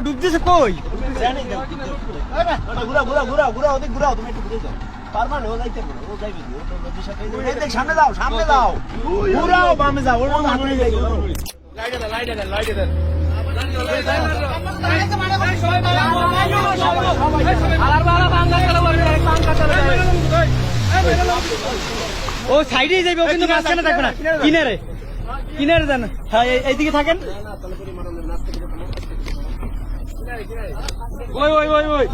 ডুবতেছে কই সামনে যাও ঘুরাও বামে যাও ও সাইডে যাইবে কিন্তু মাঝখানে থাকবে না কিনারে যান হ্যাঁ এইদিকে থাকেন ওই ওই ওই ওই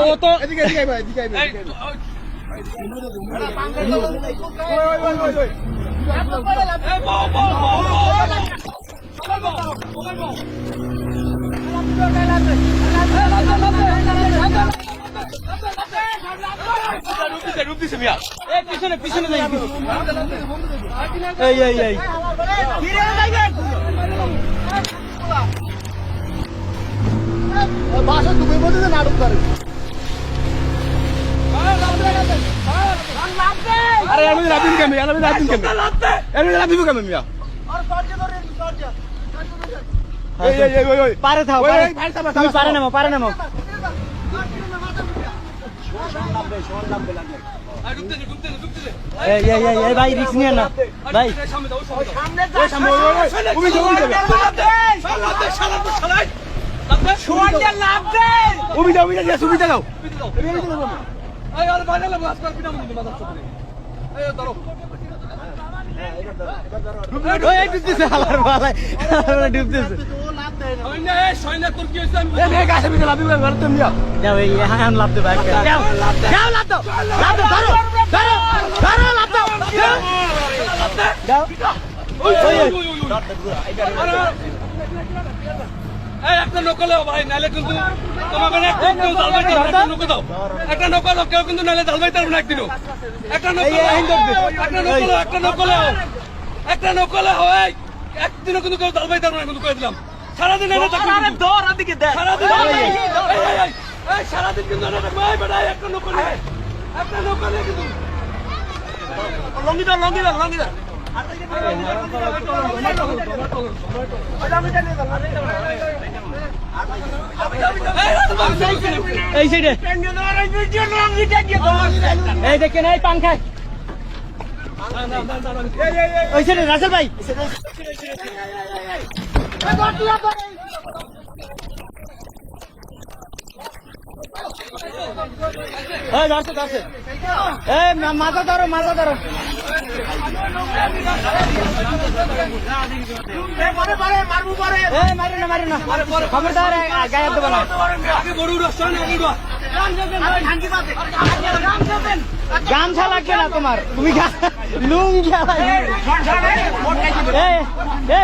ও তো পিছনে পিছনে বাসা ডুবে মধ্যে নাটক করে আরে আমি রাবিন কেমন মিয়া পারে থাও তুমি পারে নামো ভাই রিস্ক নিয়ে না ভাই সুবিধা দাও একটা নৌকা লো ভাই নাহলে কিন্তু তোমাকে একটা নৌকা দাও কেউ কিন্তু নাহলে জাল বাইতে পারবে না একদিনও একটা নৌকা লো একদিনও কিন্তু কেউ জাল বাইতে পারবে না কিন্তু করে দিলাম সারাদিন সারাদিন কিন্তু একটা নৌকা নিয়ে কিন্তু লঙ্গিদার এই সাইডে এই দেখেন এই পাংখায় ওই সাইডে রাসেল ভাই মাথা ধরো মারি না খবরদার গায়ে দেবো না গামছা লাগবে না তোমার তুমি লুঙ্গি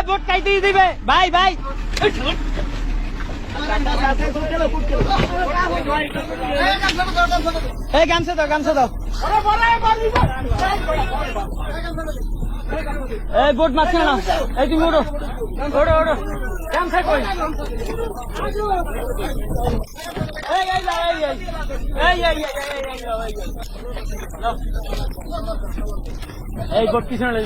বোট খাইতেই দিবে ভাই এই গামছা দাও এই বোট মারছে না এই তুমি ওড়ো গামছা কই এই বোট পিছনে